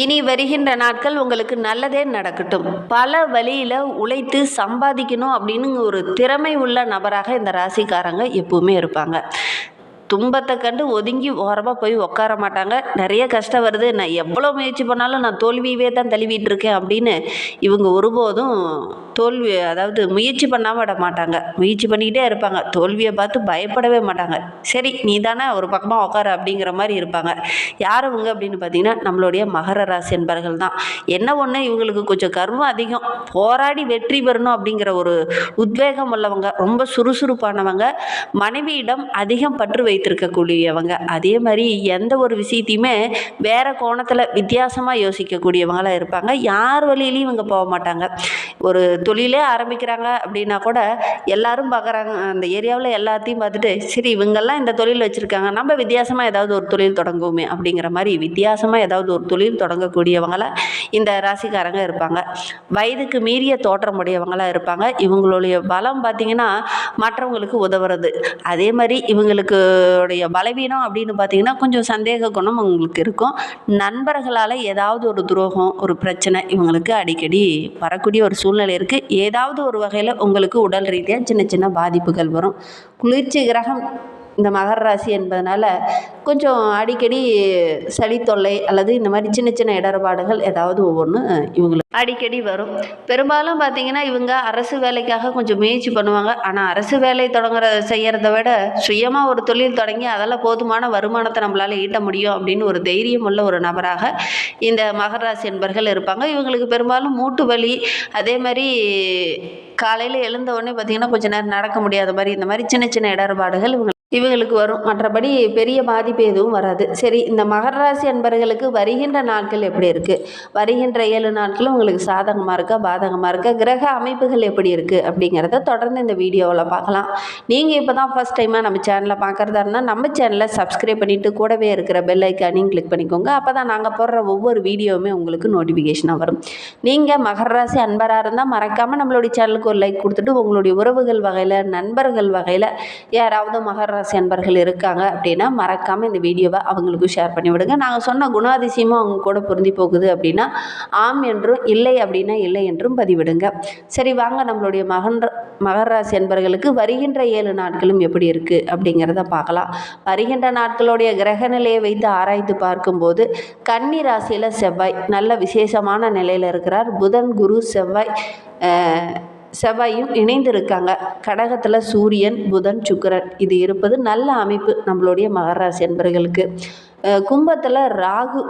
இனி வருகின்ற நாட்கள் உங்களுக்கு நல்லதே நடக்கட்டும். பல வழியில் உழைத்து சம்பாதிக்கணும் அப்படின்னு ஒரு திறமை உள்ள நபராக இந்த ராசிக்காரங்க எப்பவுமே இருப்பாங்க. துன்பத்தை கண்டு ஒதுங்கி ஓரமாக போய் உட்கார மாட்டாங்க. நிறைய கஷ்டம் வருது, நான் எவ்வளோ முயற்சி பண்ணாலும் நான் தோல்வியவே தான் தழுவிட்டு இருக்கேன் அப்படின்னு இவங்க ஒருபோதும் தோல்வி அதாவது முயற்சி பண்ணாமல் விட மாட்டாங்க. முயற்சி பண்ணிக்கிட்டே இருப்பாங்க. தோல்வியை பார்த்து பயப்படவே மாட்டாங்க. சரி நீ தானே ஒரு பக்கமாக உட்கார அப்படிங்கிற மாதிரி இருப்பாங்க. யார் இவங்க அப்படின்னு பார்த்தீங்கன்னா நம்மளுடைய மகர ராசி என்பர்கள் தான். என்ன ஒன்று, இவங்களுக்கு கொஞ்சம் கர்வம் அதிகம். போராடி வெற்றி பெறணும் அப்படிங்கிற ஒரு உத்வேகம் உள்ளவங்க, ரொம்ப சுறுசுறுப்பானவங்க, மனைவியிடம் அதிகம் பற்று வைத்திருக்கக்கூடியவங்க. அதே மாதிரி எந்த ஒரு விஷயத்தையுமே வேற கோணத்தில் வித்தியாசமாக யோசிக்கக்கூடியவங்களாக இருப்பாங்க. யார் வழியிலையும் இவங்க போக மாட்டாங்க. ஒரு தொழிலே ஆரம்பிக்கிறாங்க அப்படின்னா கூட எல்லாரும் பார்க்குறாங்க, அந்த ஏரியாவில் எல்லாத்தையும் பார்த்துட்டு சரி இவங்கெல்லாம் இந்த தொழில் வச்சுருக்காங்க, நம்ம வித்தியாசமாக ஏதாவது ஒரு தொழில் தொடங்குவோமே அப்படிங்கிற மாதிரி வித்தியாசமாக ஏதாவது ஒரு தொழில் தொடங்கக்கூடியவங்கள இந்த ராசிக்காரங்க இருப்பாங்க. வயதுக்கு மீறிய தோற்றமுடையவங்களாக இருப்பாங்க. இவங்களுடைய பலம் பார்த்திங்கன்னா மற்றவங்களுக்கு உதவுறது. அதே மாதிரி இவங்களுக்கு உடைய பலவீனம் அப்படின்னு பார்த்தீங்கன்னா கொஞ்சம் சந்தேக குணம் உங்களுக்கு இருக்கும். நண்பர்களால் ஏதாவது ஒரு துரோகம், ஒரு பிரச்சனை இவங்களுக்கு அடிக்கடி வரக்கூடிய ஒரு சூழ்நிலை இருக்குது. ஏதாவது ஒரு வகையில் உங்களுக்கு உடல் ரீதியாக சின்ன சின்ன பாதிப்புகள் வரும். குளிர்ச்சி கிரகம் இந்த மகர ராசி என்பதனால கொஞ்சம் அடிக்கடி சளி தொல்லை அல்லது இந்த மாதிரி சின்ன சின்ன இடர்பாடுகள் ஏதாவது ஒவ்வொன்று இவங்களுக்கு அடிக்கடி வரும். பெரும்பாலும் பார்த்திங்கன்னா இவங்க அரசு வேலைக்காக கொஞ்சம் முயற்சி பண்ணுவாங்க. ஆனால் அரசு வேலை செய்கிறத விட சுயமாக ஒரு தொழில் தொடங்கி அதில் போதுமான வருமானத்தை நம்மளால் ஈட்ட முடியும் அப்படின்னு ஒரு தைரியம் உள்ள ஒரு நபராக இந்த மகர ராசி என்பர்கள் இருப்பாங்க. இவங்களுக்கு பெரும்பாலும் மூட்டு வலி, அதே மாதிரி காலையில் எழுந்த உடனே பார்த்திங்கன்னா கொஞ்சம் நேரம் நடக்க முடியாத மாதிரி இந்த மாதிரி சின்ன சின்ன இடர்பாடுகள் இவங்களுக்கு வரும். மற்றபடி பெரிய பாதிப்பு எதுவும் வராது. சரி, இந்த மகர ராசி அன்பர்களுக்கு வருகின்ற நாட்கள் எப்படி இருக்குது? வருகின்ற 7 நாட்களும் உங்களுக்கு சாதகமாக இருக்கா பாதகமாக இருக்கா? கிரக அமைப்புகள் எப்படி இருக்குது அப்படிங்கிறத தொடர்ந்து இந்த வீடியோவில் பார்க்கலாம். நீங்கள் இப்போ தான் ஃபஸ்ட் டைமாக நம்ம சேனலை பார்க்குறதா இருந்தால் நம்ம சேனலை சப்ஸ்கிரைப் பண்ணிவிட்டு கூடவே இருக்கிற பெல் ஐக்கானையும் கிளிக் பண்ணிக்கோங்க. அப்போ தான் நாங்கள் போடுற ஒவ்வொரு வீடியோவுமே உங்களுக்கு நோட்டிஃபிகேஷனாக வரும். நீங்கள் மகர ராசி அன்பராக இருந்தால் மறக்காமல் நம்மளுடைய சேனலுக்கு ஒரு லைக் கொடுத்துட்டு உங்களுடைய உறவுகள் வகையில், நண்பர்கள் வகையில் யாராவது மகர ராசி அன்பர்கள் இருக்காங்க அப்படின்னா மறக்காமல் இந்த வீடியோவை அவங்களுக்கு ஷேர் பண்ணி விடுங்க. நாங்கள் சொன்ன குணாதிசயமும் அவங்க கூட பொருந்தி போகுது அப்படின்னா ஆம் என்றும், இல்லை அப்படின்னா இல்லை என்றும் பதிவிடுங்க. சரி வாங்க, நம்மளுடைய மகர ராசி அன்பர்களுக்கு வருகின்ற 7 நாட்களும் எப்படி இருக்குது அப்படிங்கிறத பார்க்கலாம். வருகின்ற நாட்களுடைய கிரக நிலையை வைத்து ஆராய்ந்து பார்க்கும்போது கன்னி ராசியில் செவ்வாய் நல்ல விசேஷமான நிலையில் இருக்கிறார். புதன், குரு, செவ்வாயும் இணைந்து இருக்காங்க. கடகத்தில் சூரியன், புதன், சுக்கிரன் இது இருப்பது நல்ல அமைப்பு நம்மளுடைய மகர ராசி அன்பர்களுக்கு. கும்பத்தில் ராகு,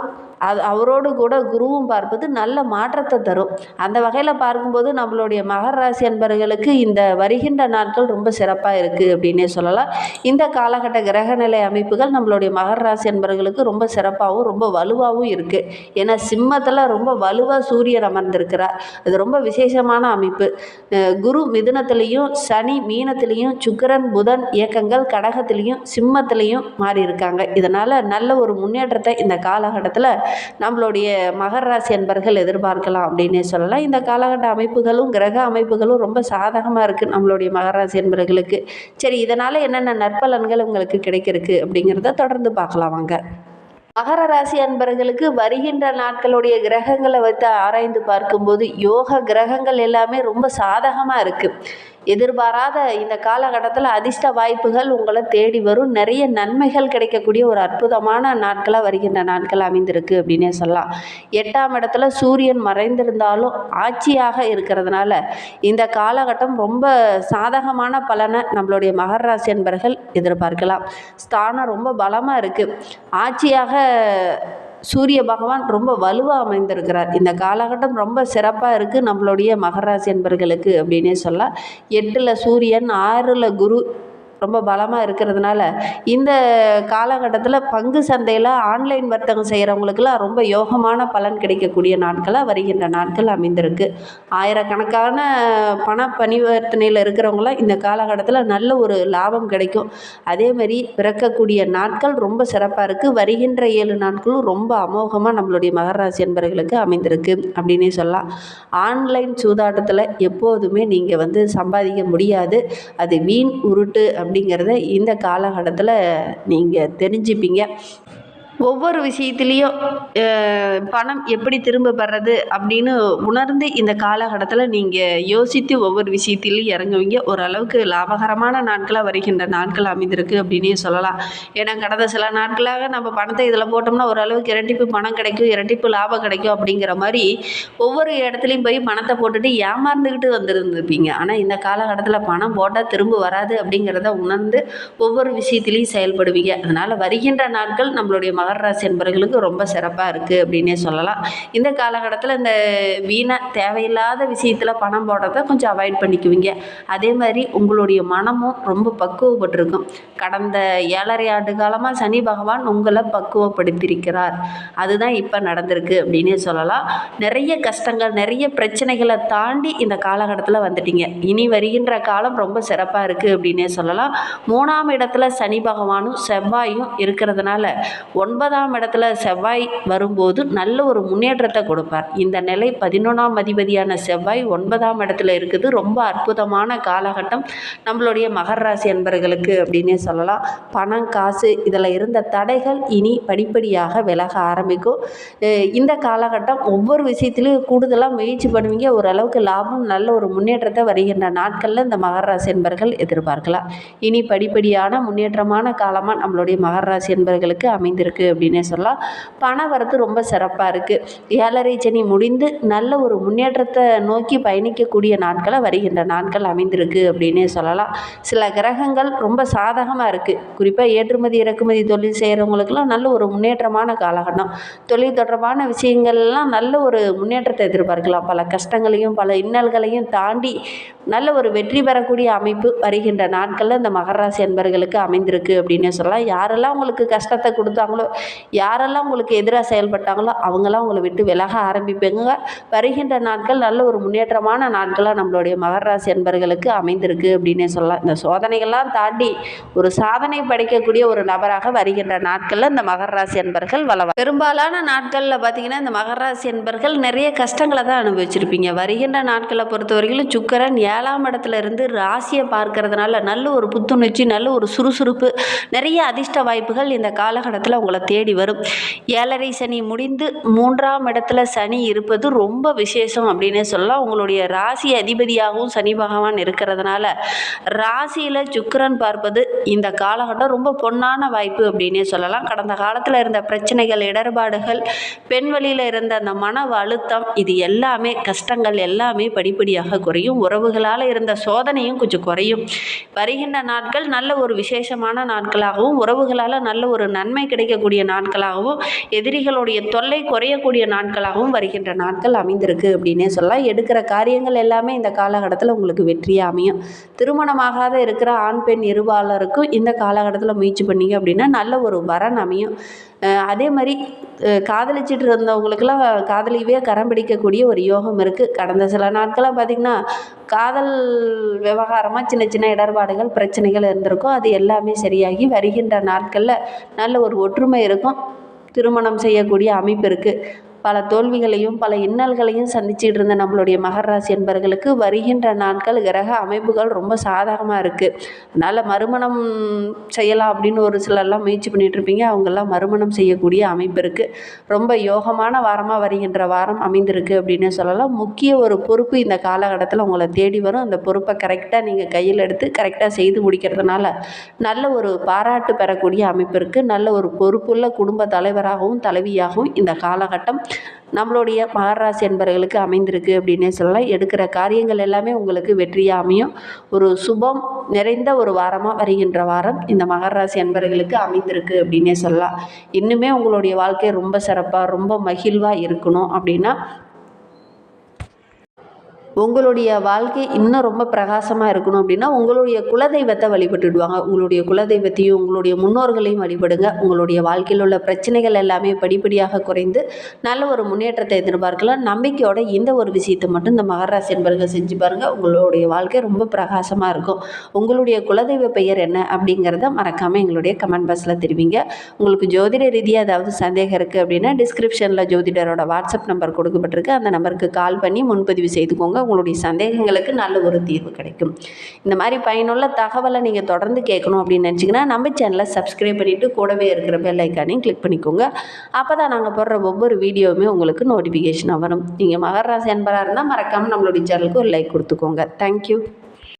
அவரோடு கூட குருவும் பார்ப்பது நல்ல மாற்றத்தை தரும். அந்த வகையில் பார்க்கும்போது நம்மளுடைய மகர ராசி அன்பர்களுக்கு இந்த வருகின்ற நாட்கள் ரொம்ப சிறப்பாக இருக்குது அப்படின்னே சொல்லலாம். இந்த காலகட்ட கிரகநிலை அமைப்புகள் நம்மளுடைய மகர ராசி அன்பர்களுக்கு ரொம்ப சிறப்பாகவும் ரொம்ப வலுவாகவும் இருக்குது. ஏன்னா சிம்மத்தில் ரொம்ப வலுவாக சூரியன் அமர்ந்திருக்கிறார். அது ரொம்ப விசேஷமான அமைப்பு. குரு மிதுனத்திலையும், சனி மீனத்திலையும், சுக்கிரன் புதன் இயக்கங்கள் கடகத்திலையும் சிம்மத்திலையும் மாறி இருக்காங்க. இதனால் நல்ல ஒரு முன்னேற்றத்தை இந்த காலகட்டத்தில் நம்மளுடைய மகர ராசி அன்பர்கள் எதிர்பார்க்கலாம் அப்படின்னே சொல்லலாம். இந்த காலகட்ட அமைப்புகளும் கிரக அமைப்புகளும் ரொம்ப சாதகமாக இருக்குது நம்மளுடைய மகர ராசி அன்பர்களுக்கு. சரி, இதனால் என்னென்ன நற்பலன்கள் உங்களுக்கு கிடைக்கிறதுக்கு அப்படிங்கிறத தொடர்ந்து பார்க்கலாம் வாங்க. மகர ராசி அன்பர்களுக்கு வருகின்ற நாட்களுடைய கிரகங்களை வைத்து ஆராய்ந்து பார்க்கும்போது யோக கிரகங்கள் எல்லாமே ரொம்ப சாதகமாக இருக்குது. எதிர்பாராத இந்த காலகட்டத்தில் அதிர்ஷ்ட வாய்ப்புகள் உங்களை தேடி வரும். நிறைய நன்மைகள் கிடைக்கக்கூடிய ஒரு அற்புதமான நாட்களாக வருகின்ற நாட்கள் அமைந்திருக்கு அப்படின்னே சொல்லலாம். 8ஆம் இடத்துல சூரியன் மறைந்திருந்தாலும் ஆட்சியாக இருக்கிறதுனால இந்த காலகட்டம் ரொம்ப சாதகமான பலனை நம்மளுடைய மகர ராசி அன்பர்கள் எதிர்பார்க்கலாம். ஸ்தானம் ரொம்ப பலமாக இருக்குது. ஆட்சியாக சூரிய பகவான் ரொம்ப வலுவாக அமைந்திருக்கிறார். இந்த காலகட்டம் ரொம்ப சிறப்பாக இருக்குது நம்மளுடைய மகர ராசி அன்பர்களுக்கு அப்படின்னே சொல்லலாம். 8ல் சூரியன், 6ல் குரு ரொம்ப பலமாக இருக்கிறதுனால இந்த காலகட்டத்தில் பங்கு சந்தையில் ஆன்லைன் வர்த்தகம் செய்கிறவங்களுக்கெல்லாம் ரொம்ப யோகமான பலன் கிடைக்கக்கூடிய நாட்களாக வருகின்ற நாட்கள் அமைந்திருக்கு. ஆயிரக்கணக்கான பண பரிவர்த்தனையில் இருக்கிறவங்களாம் இந்த காலகட்டத்தில் நல்ல ஒரு லாபம் கிடைக்கும். அதேமாதிரி பிறக்கக்கூடிய நாட்கள் ரொம்ப சிறப்பாக இருக்குது. வருகின்ற 7 நாட்களும் ரொம்ப அமோகமாக நம்மளுடைய மகர ராசி அன்பர்களுக்கு அமைந்திருக்கு அப்படின்னே சொல்லலாம். ஆன்லைன் சூதாட்டத்தில் எப்போதுமே நீங்கள் சம்பாதிக்க முடியாது. அது வீண் உருட்டு அப்படிங்கிறத இந்த காலகட்டத்தில் நீங்கள் தெரிஞ்சுப்பீங்க. ஒவ்வொரு விஷயத்துலேயும் பணம் எப்படி திரும்ப பெறது அப்படின்னு உணர்ந்து இந்த காலகட்டத்தில் நீங்கள் யோசித்து ஒவ்வொரு விஷயத்திலையும் இறங்குவீங்க. ஓரளவுக்கு லாபகரமான நாட்களாக வருகின்ற நாட்கள் அமைந்திருக்கு அப்படின்னே சொல்லலாம். ஏன்னா கடந்த சில நாட்களாக நம்ம பணத்தை இதில் போட்டோம்னா ஓரளவுக்கு இரட்டிப்பு பணம் கிடைக்கும், இரட்டிப்பு லாபம் கிடைக்கும் அப்படிங்கிற மாதிரி ஒவ்வொரு இடத்துலையும் போய் பணத்தை போட்டுட்டு ஏமாந்துக்கிட்டு வந்துருந்துருப்பீங்க. ஆனால் இந்த காலகட்டத்தில் பணம் போட்டால் திரும்ப வராது அப்படிங்கிறத உணர்ந்து ஒவ்வொரு விஷயத்திலையும் செயல்படுவீங்க. அதனால் வருகின்ற நாட்கள் நம்மளுடைய மகர ராசி என்பவர்களுக்கு ரொம்ப சிறப்பாக இருக்குது அப்படின்னே சொல்லலாம். இந்த காலகட்டத்தில் இந்த வீணாக தேவையில்லாத விஷயத்தில் பணம் போடுறத கொஞ்சம் அவாய்ட் பண்ணிக்குவீங்க. அதே மாதிரி உங்களுடைய மனமும் ரொம்ப பக்குவப்பட்டிருக்கும். கடந்த 7.5 ஆண்டு காலமாக சனி பகவான் உங்களை பக்குவப்படுத்தியிருக்கிறார். அதுதான் இப்போ நடந்திருக்கு அப்படின்னே சொல்லலாம். நிறைய கஷ்டங்கள், நிறைய பிரச்சனைகளை தாண்டி இந்த காலகட்டத்தில் வந்துட்டீங்க. இனி வருகின்ற காலம் ரொம்ப சிறப்பாக இருக்குது அப்படின்னே சொல்லலாம். 3ஆம் இடத்துல சனி பகவானும் செவ்வாயும் இருக்கிறதுனால 9ஆம் இடத்துல செவ்வாய் வரும்போது நல்ல ஒரு முன்னேற்றத்தை கொடுப்பார். இந்த நிலை 11ஆம் அதிபதியான செவ்வாய் 9ஆம் இடத்துல இருக்குது. ரொம்ப அற்புதமான காலகட்டம் நம்மளுடைய மகர ராசி என்பர்களுக்கு அப்படின்னே சொல்லலாம். பணம், காசு இதில் இருந்த தடைகள் இனி படிப்படியாக விலக ஆரம்பிக்கும். இந்த காலகட்டம் ஒவ்வொரு விஷயத்திலையும் கூடுதலாக முயற்சி பண்ணுவீங்க. ஓரளவுக்கு லாபம், நல்ல ஒரு முன்னேற்றத்தை வருகின்ற நாட்களில் இந்த மகர ராசி என்பர்கள் எதிர்பார்க்கலாம். இனி படிப்படியான முன்னேற்றமான காலமாக நம்மளுடைய மகர ராசி என்பர்களுக்கு அமைந்திருக்கு அப்படின்னே சொல்லலாம். பண வரத்து ரொம்ப சிறப்பாக இருக்குது. 7.5 சனி முடிந்து நல்ல ஒரு முன்னேற்றத்தை நோக்கி பயணிக்கக்கூடிய நாட்களை வருகின்ற நாட்கள் அமைந்திருக்கு அப்படின்னே சொல்லலாம். சில கிரகங்கள் ரொம்ப சாதகமாக இருக்குது. குறிப்பாக ஏற்றுமதி இறக்குமதி தொழில் செய்கிறவங்களுக்கெல்லாம் நல்ல ஒரு முன்னேற்றமான காலகட்டம். தொழில் தொடர்பான விஷயங்கள்லாம் நல்ல ஒரு முன்னேற்றத்தை எதிர்பார்க்கலாம். பல கஷ்டங்களையும் பல இன்னல்களையும் தாண்டி நல்ல ஒரு வெற்றி பெறக்கூடிய அமைப்பு வருகின்ற நாட்களில் இந்த மகர ராசி என்பர்களுக்கு அமைந்திருக்கு அப்படின்னே சொல்லலாம். யாரெல்லாம் உங்களுக்கு கஷ்டத்தை கொடுத்தாங்களோ, யாரெல்லாம் உங்களுக்கு எதிராக செயல்பட்டாங்களோ அவங்களாம் உங்களை விட்டு விலக ஆரம்பிப்பீங்க. வருகின்ற நாட்கள் நல்ல ஒரு முன்னேற்றமான நாட்களாக நம்மளுடைய மகர ராசி என்பர்களுக்கு அமைந்திருக்கு அப்படின்னே சொல்லலாம். இந்த சோதனைகள்லாம் தாண்டி ஒரு சாதனை படைக்கக்கூடிய ஒரு நபராக வருகின்ற நாட்களில் இந்த மகர ராசி என்பர்கள் வளவர். பெரும்பாலான நாட்களில் பார்த்தீங்கன்னா இந்த மகர ராசி என்பர்கள் நிறைய கஷ்டங்களை தான் அனுபவிச்சிருப்பீங்க. வருகின்ற நாட்களை பொறுத்தவரையிலும் சுக்கிரன் 7ஆம் இடத்துல இருந்து ராசியை பார்க்கறதுனால நல்ல ஒரு புத்துணர்ச்சி, நல்ல ஒரு சுறுசுறுப்பு, நிறைய அதிர்ஷ்ட வாய்ப்புகள் இந்த காலகட்டத்தில் உங்களை தேடி வரும். 7.5 சனி முடிந்து 3ஆம் இடத்துல சனி இருப்பது ரொம்ப விசேஷம் அப்படின்னே சொல்லலாம். உங்களுடைய ராசி அதிபதியாகவும் சனி பகவான் இருக்கிறதுனால ராசியில் சுக்கிரன் பார்ப்பது இந்த காலகட்டம் ரொம்ப பொன்னான வாய்ப்பு அப்படின்னே சொல்லலாம். கடந்த காலத்தில் இருந்த பிரச்சனைகள், இடர்பாடுகள், பெண் வழியில் இருந்த அந்த மன அழுத்தம், இது எல்லாமே கஷ்டங்கள் எல்லாமே படிப்படியாக குறையும். உறவுகளால் இருந்த சோதனையும் கொஞ்சம் குறையும். வருகின்ற நாட்கள் நல்ல ஒரு விசேஷமான நாட்களாகவும், உறவுகளால் நல்ல ஒரு நன்மை கிடைக்கக்கூடிய நாட்களாகவும், எதிரிகளுடைய தொல்லை குறையக்கூடிய நாட்களாகவும் வருகின்ற நாட்கள் அமைந்திருக்கு அப்படின்னே சொல்லலாம். எடுக்கிற காரியங்கள் எல்லாமே இந்த காலகட்டத்தில் உங்களுக்கு வெற்றியாக அமையும். திருமணமாகாத இருக்கிற ஆண் பெண் இருபாலருக்கும் இந்த காலகட்டத்தில் முயற்சி பண்ணீங்க அப்படின்னா நல்ல ஒரு வரன் அமையும். அதே மாதிரி காதலிச்சிட்டு இருந்தவங்களுக்கெல்லாம் காதலியவே கரம் பிடிக்கக்கூடிய ஒரு யோகம் இருக்குது. கடந்த சில நாட்களாக பார்த்திங்கன்னா காதல் விவகாரமாக சின்ன சின்ன இடர்பாடுகள், பிரச்சனைகள் இருந்திருக்கும். அது எல்லாமே சரியாகி வருகின்ற நாட்களில் நல்ல ஒரு ஒற்றுமை இருக்கும். திருமணம் செய்யக்கூடிய அமைப்பு இருக்குது. பல தோல்விகளையும் பல இன்னல்களையும் சந்திச்சுட்டு இருந்த நம்மளுடைய மகர ராசி என்பர்களுக்கு வருகின்ற நாட்கள் கிரக அமைப்புகள் ரொம்ப சாதகமாக இருக்குது. அதனால் மறுமணம் செய்யலாம் அப்படின்னு ஒரு சிலர்லாம் முயற்சி பண்ணிகிட்டு இருப்பீங்க. அவங்கெல்லாம் மறுமணம் செய்யக்கூடிய அமைப்பு இருக்குது. ரொம்ப யோகமான வாரமாக வருகின்ற வாரம் அமைந்திருக்கு அப்படின்னு சொல்லலாம். முக்கிய ஒரு பொறுப்பு இந்த காலகட்டத்தில் உங்களை தேடி வரும். அந்த பொறுப்பை கரெக்டாக நீங்கள் கையில் எடுத்து கரெக்டாக செய்து முடிக்கிறதுனால நல்ல ஒரு பாராட்டு பெறக்கூடிய அமைப்பு இருக்குது. நல்ல ஒரு பொறுப்புள்ள குடும்ப தலைவராகவும் தலைவியாகவும் இந்த காலகட்டம் நம்மளுடைய மகர ராசி என்பவர்களுக்கு அமைந்திருக்கு அப்படின்னே சொல்லலாம். எடுக்கிற காரியங்கள் எல்லாமே உங்களுக்கு வெற்றியாக அமையும். ஒரு சுபம் நிறைந்த ஒரு வாரமாக வருகின்ற வாரம் இந்த மகர ராசி என்பவர்களுக்கு அமைந்திருக்கு அப்படின்னே சொல்லலாம். இன்னுமே உங்களுடைய வாழ்க்கை ரொம்ப சிறப்பாக ரொம்ப மகிழ்வாக இருக்கணும் அப்படின்னா உங்களுடைய வாழ்க்கை இன்னும் ரொம்ப பிரகாசமாக இருக்கணும் அப்படின்னா உங்களுடைய குலதெய்வத்தை வழிபட்டுடுவாங்க. உங்களுடைய குலதெய்வத்தையும் உங்களுடைய முன்னோர்களையும் வழிபடுங்க. உங்களுடைய வாழ்க்கையில் உள்ள பிரச்சனைகள் எல்லாமே படிப்படியாக குறைந்து நல்ல ஒரு முன்னேற்றத்தை எதிர்பார்க்கலாம். நம்பிக்கையோட இந்த ஒரு விஷயத்தை மட்டும் இந்த மகர ராசி என்பவர்கள் செஞ்சு பாருங்கள். உங்களுடைய வாழ்க்கை ரொம்ப பிரகாசமாக இருக்கும். உங்களுடைய குலதெய்வ பெயர் என்ன அப்படிங்கிறத மறக்காமல் எங்களுடைய கமெண்ட் பாக்ஸில் தெரிவிங்க. உங்களுக்கு ஜோதிட ரீதியாக ஏதாவது சந்தேகம் இருக்குது அப்படின்னா டிஸ்கிரிப்ஷனில் ஜோதிடரோட வாட்ஸ்அப் நம்பர் கொடுக்கப்பட்டிருக்கு. அந்த நம்பருக்கு கால் பண்ணி முன்பதிவு செய்துக்கோங்க. உங்களுடைய சந்தேகங்களுக்கு நல்ல ஒரு தீர்வு கிடைக்கும். இந்த மாதிரி பயனுள்ள தகவலை நீங்கள் தொடர்ந்து கேட்கணும் அப்படின்னு நினச்சிங்கன்னா நம்ம சேனலை சப்ஸ்கிரைப் பண்ணிவிட்டு கூடவே இருக்கிற பெல் ஐக்கானையும் கிளிக் பண்ணிக்கோங்க. அப்போ தான் நாங்கள் போடுற ஒவ்வொரு வீடியோவுமே உங்களுக்கு நோட்டிஃபிகேஷனாக வரும். நீங்கள் மகர ராசி அன்பராக இருந்தால் மறக்காமல் நம்மளுடைய சேனலுக்கு ஒரு லைக் கொடுத்துக்கோங்க. தேங்க்யூ.